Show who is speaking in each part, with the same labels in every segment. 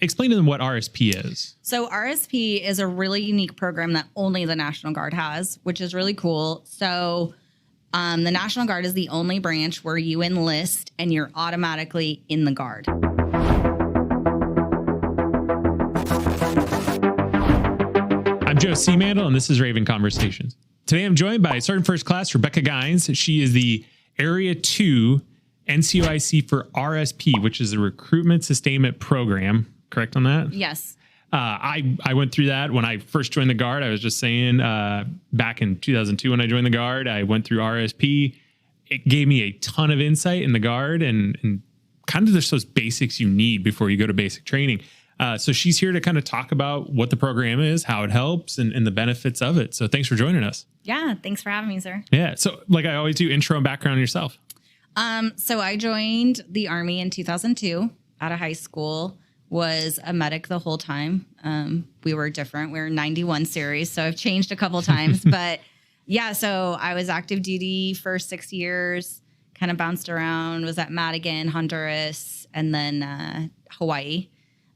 Speaker 1: Explain to them what RSP is.
Speaker 2: So RSP is a really unique program that only the National Guard has, which is really cool. So the National Guard is the only branch where you enlist and you're automatically in the Guard.
Speaker 1: I'm Joe Seamandel, and this is Raven Conversations. Today I'm joined by Sergeant First Class Rebecca Gines. She is the Area 2 NCOIC for RSP, which is the Recruitment Sustainment Program. Correct on that?
Speaker 2: Yes.
Speaker 1: I went through that when I first joined the Guard. I was just saying back in 2002 when I joined the Guard, I went through RSP. It gave me a ton of insight in the Guard and kind of just those basics you need before you go to basic training. So she's here to kind of talk about what the program is, how it helps, and the benefits of it. So thanks for joining us.
Speaker 2: Yeah, thanks for having me, sir.
Speaker 1: Yeah. So like I always do, intro and background on yourself.
Speaker 2: So I joined the Army in 2002 out of high school, was a medic the whole time. We were different. We were 91 series, so I've changed a couple times. But yeah, so I was active duty for 6 years, kind of bounced around, was at Madigan, Honduras, and then Hawaii,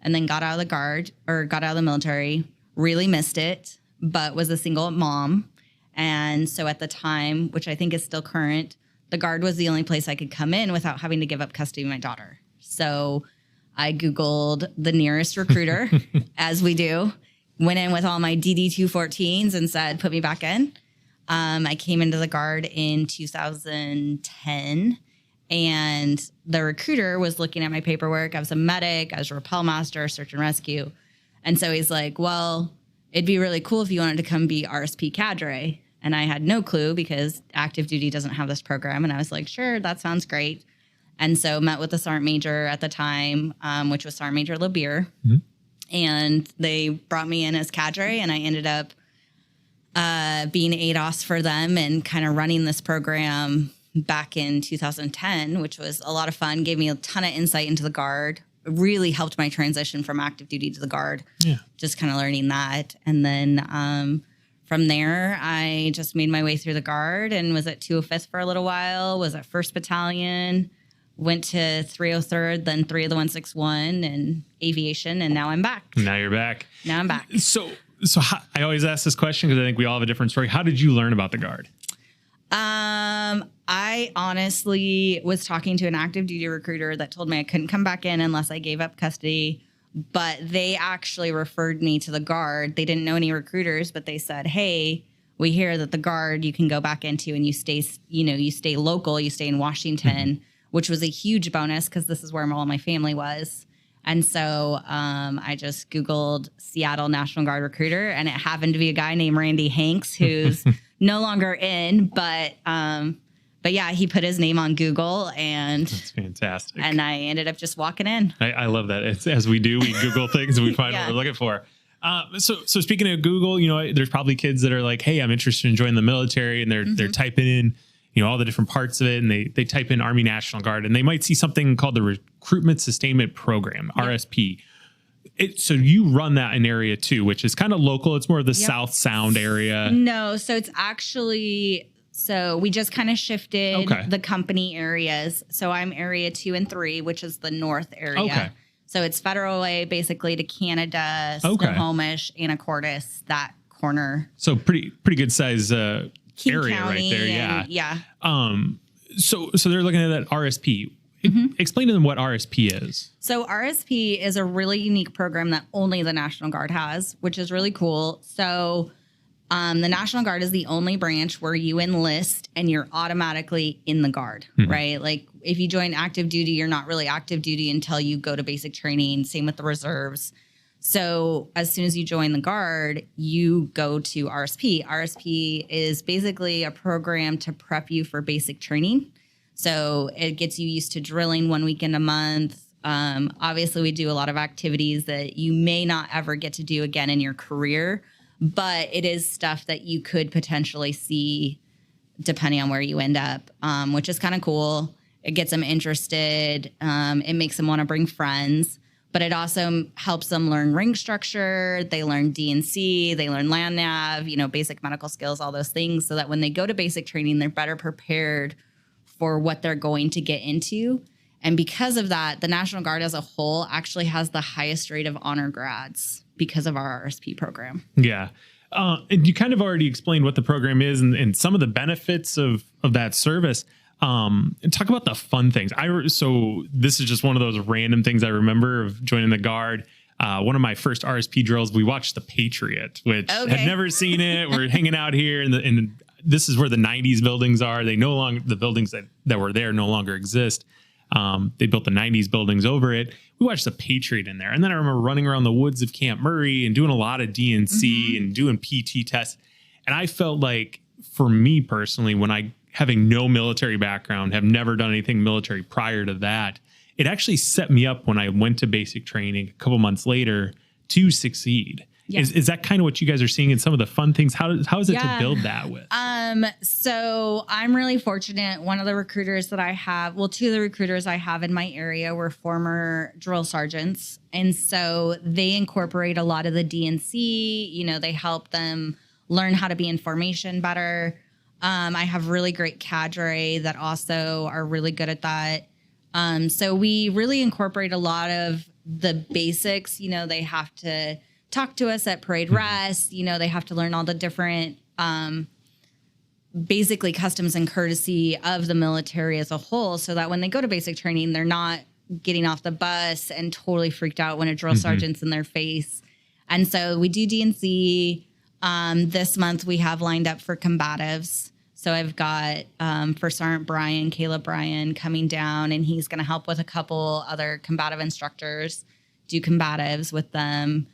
Speaker 2: and then got out of the Guard or got out of the military, really missed it, but was a single mom. And so at the time, which I think is still current, the Guard was the only place I could come in without having to give up custody of my daughter. So I Googled the nearest recruiter, as we do, went in with all my DD-214s and said, put me back in. I came into the Guard in 2010, and the recruiter was looking at my paperwork. I was a medic, I was a rappel master, search and rescue. And so he's like, well, it'd be really cool if you wanted to come be RSP cadre. And I had no clue because active duty doesn't have this program. And I was like, sure, that sounds great. And so met with the Sergeant Major at the time, which was Sergeant Major LeBeer. Mm-hmm. And they brought me in as cadre, and I ended up being ADOS for them and kind of running this program back in 2010, which was a lot of fun, gave me a ton of insight into the Guard, really helped my transition from active duty to the Guard. Yeah. Just kind of learning that. And then from there, I just made my way through the Guard and was at 205th for a little while, was at 1st Battalion, went to 303rd, then 3 of the 161 and aviation, and now I'm back.
Speaker 1: Now you're back.
Speaker 2: Now I'm back.
Speaker 1: So I always ask this question because I think we all have a different story. How did you learn about the Guard?
Speaker 2: I honestly was talking to an active duty recruiter that told me I couldn't come back in unless I gave up custody, but they actually referred me to the Guard. They didn't know any recruiters, but they said, hey, we hear that the Guard you can go back into and you stay local, you stay in Washington, which was a huge bonus because this is where all my family was. And so I just Googled Seattle National Guard recruiter, and it happened to be a guy named Randy Hanks, who's no longer in, but yeah, he put his name on Google, and
Speaker 1: that's fantastic.
Speaker 2: And I ended up just walking in. I
Speaker 1: love that. It's, as we do, we Google things and we find what we're looking for. So speaking of Google, there's probably kids that are like, hey, I'm interested in joining the military, and they're typing in, all the different parts of it, and they type in Army National Guard, and they might see something called the Recruitment Sustainment Program, RSP. So you run that in Area 2, which is kind of local. It's more of the South Sound area.
Speaker 2: No, so it's actually, we just kind of shifted the company areas. So I'm Area 2 and 3, which is the North area. Okay. So it's Federal Way, basically to Canada, Snohomish, Anacortes, that corner.
Speaker 1: So pretty good size
Speaker 2: King
Speaker 1: area
Speaker 2: County
Speaker 1: right there.
Speaker 2: Yeah.
Speaker 1: So they're looking at that RSP. Explain to them what RSP is.
Speaker 2: So RSP is a really unique program that only the National Guard has, which is really cool. So the National Guard is the only branch where you enlist and you're automatically in the Guard, right? Like if you join active duty, you're not really active duty until you go to basic training. Same with the reserves. So as soon as you join the Guard, you go to RSP. RSP is basically a program to prep you for basic training. So it gets you used to drilling 1 weekend a month. Obviously, we do a lot of activities that you may not ever get to do again in your career, but it is stuff that you could potentially see depending on where you end up, which is kind of cool. It gets them interested. It makes them want to bring friends. But it also helps them learn ring structure. They learn DNC, they learn land nav, basic medical skills, all those things, so that when they go to basic training, they're better prepared for what they're going to get into. And because of that, the National Guard as a whole actually has the highest rate of honor grads because of our RSP program.
Speaker 1: Yeah. And you kind of already explained what the program is and some of the benefits of that service. And talk about the fun things. So this is just one of those random things I remember of joining the Guard. One of my first RSP drills, we watched The Patriot, which had never seen it. We're hanging out here and this is where the 90s buildings are. The buildings that were there no longer exist. They built the 90s buildings over it. We watched The Patriot in there. And then I remember running around the woods of Camp Murray and doing a lot of DNC and doing PT tests. And I felt like, for me personally, having no military background, have never done anything military prior to that, it actually set me up when I went to basic training a couple months later to succeed. Yeah. Is that kind of what you guys are seeing in some of the fun things? How is it to build that with?
Speaker 2: So I'm really fortunate. One of the recruiters that I have, two of the recruiters I have in my area were former drill sergeants. And so they incorporate a lot of the DNC, they help them learn how to be in formation better. I have really great cadre that also are really good at that. So we really incorporate a lot of the basics. They have to talk to us at parade rest. They have to learn all the different, basically customs and courtesy of the military as a whole, so that when they go to basic training, they're not getting off the bus and totally freaked out when a drill sergeant's in their face. And so we do DNC. This month we have lined up for combatives. So I've got First Sergeant Caleb Bryan coming down, and he's going to help with a couple other combative instructors, do combatives with them.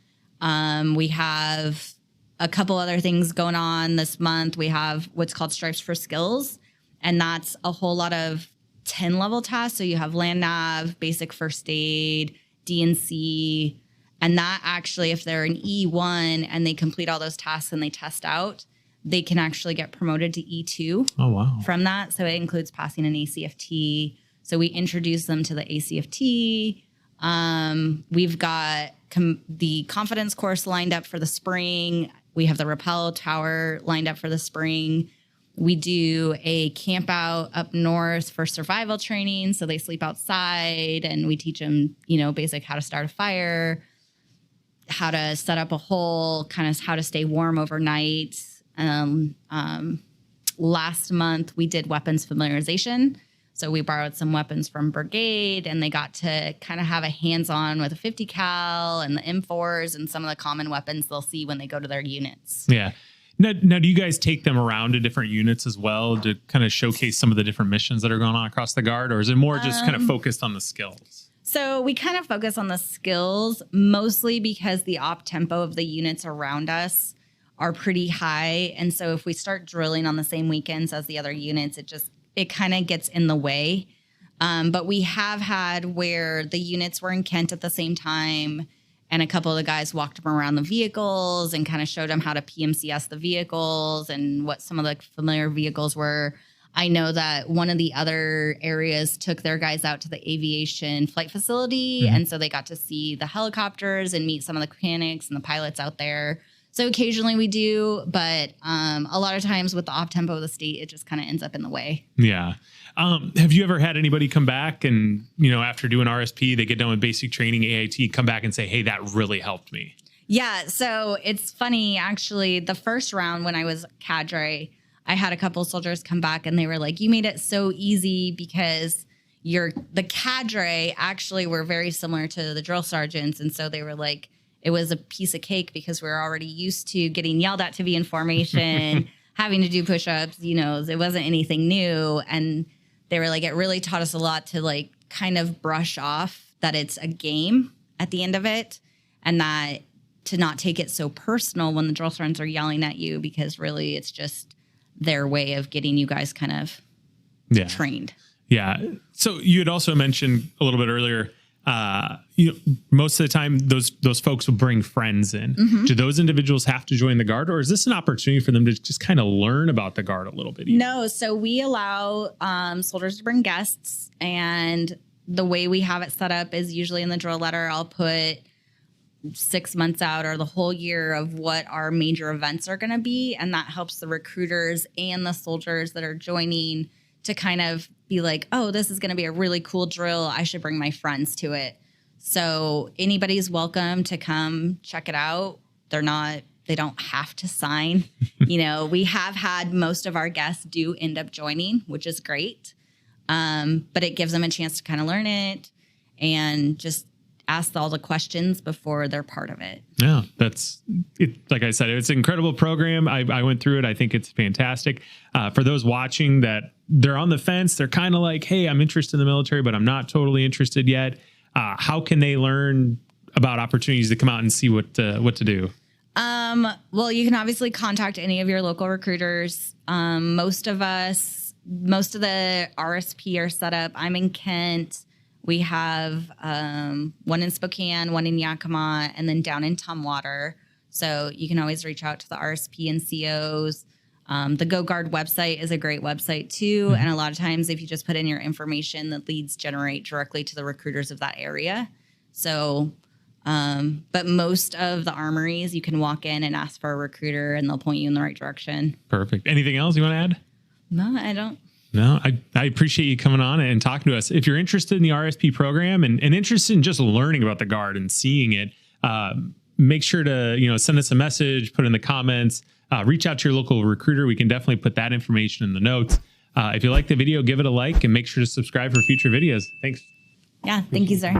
Speaker 2: We have a couple other things going on this month. We have what's called Stripes for Skills, and that's a whole lot of 10-level tasks. So you have land nav, basic first aid, DNC, and that actually, if they're an E1 and they complete all those tasks and they test out, they can actually get promoted to E2 from that. So it includes passing an ACFT. So we introduce them to the ACFT. We've got the confidence course lined up for the spring. We have the rappel tower lined up for the spring. We do a camp out up north for survival training. So they sleep outside, and we teach them, basic how to start a fire, how to set up a hole, kind of how to stay warm overnight. Last month we did weapons familiarization. So we borrowed some weapons from brigade, and they got to kind of have a hands-on with a 50 cal and the M4s and some of the common weapons they'll see when they go to their units.
Speaker 1: Yeah. Now, do you guys take them around to different units as well to kind of showcase some of the different missions that are going on across the Guard, or is it more just kind of focused on the skills?
Speaker 2: So we kind of focus on the skills, mostly because the op tempo of the units around us are pretty high. And so if we start drilling on the same weekends as the other units, it kind of gets in the way. But we have had where the units were in Kent at the same time, and a couple of the guys walked them around the vehicles and kind of showed them how to PMCS the vehicles and what some of the familiar vehicles were. I know that one of the other areas took their guys out to the aviation flight facility. And so they got to see the helicopters and meet some of the mechanics and the pilots out there. So occasionally we do, but a lot of times with the op tempo of the state, it just kind of ends up in the way.
Speaker 1: Yeah. Have you ever had anybody come back and, after doing RSP, they get done with basic training, AIT, come back and say, hey, that really helped me?
Speaker 2: Yeah. So it's funny, actually, the first round when I was cadre, I had a couple soldiers come back and they were like, you made it so easy because the cadre actually were very similar to the drill sergeants. And so they were like, it was a piece of cake because we were already used to getting yelled at to be in formation, having to do push-ups, it wasn't anything new. And they were like, it really taught us a lot to kind of brush off that it's a game at the end of it, and that to not take it so personal when the drill sergeants are yelling at you, because really it's just their way of getting you guys kind of trained.
Speaker 1: Yeah. So you had also mentioned a little bit earlier, most of the time those folks will bring friends in. Do those individuals have to join the Guard, or is this an opportunity for them to just kind of learn about the Guard a little bit?
Speaker 2: No. So we allow soldiers to bring guests, and the way we have it set up is usually in the drill letter, I'll put 6 months out or the whole year of what our major events are going to be. And that helps the recruiters and the soldiers that are joining to kind of be like, oh, this is going to be a really cool drill. I should bring my friends to it. So anybody's welcome to come check it out. They don't have to sign. We have had most of our guests do end up joining, which is great. But it gives them a chance to kind of learn it and just ask all the questions before they're part of it.
Speaker 1: Yeah, that's it. Like I said, it's an incredible program. I went through it. I think it's fantastic. For those watching that they're on the fence, they're kind of like, hey, I'm interested in the military, but I'm not totally interested yet. How can they learn about opportunities to come out and see what to do?
Speaker 2: Well, you can obviously contact any of your local recruiters. Most of the RSP are set up. I'm in Kent. We have one in Spokane, one in Yakima, and then down in Tumwater. So you can always reach out to the RSP and COs. The GoGuard website is a great website too. Mm-hmm. And a lot of times if you just put in your information, the leads generate directly to the recruiters of that area. So, but most of the armories, you can walk in and ask for a recruiter and they'll point you in the right direction.
Speaker 1: Perfect. Anything else you want to add?
Speaker 2: No, I don't.
Speaker 1: No, I appreciate you coming on and talking to us. If you're interested in the RSP program and interested in just learning about the Guard and seeing it, make sure to send us a message, put in the comments, reach out to your local recruiter. We can definitely put that information in the notes. If you like the video, give it a like and make sure to subscribe for future videos. Thanks.
Speaker 2: Yeah, thank you, sir.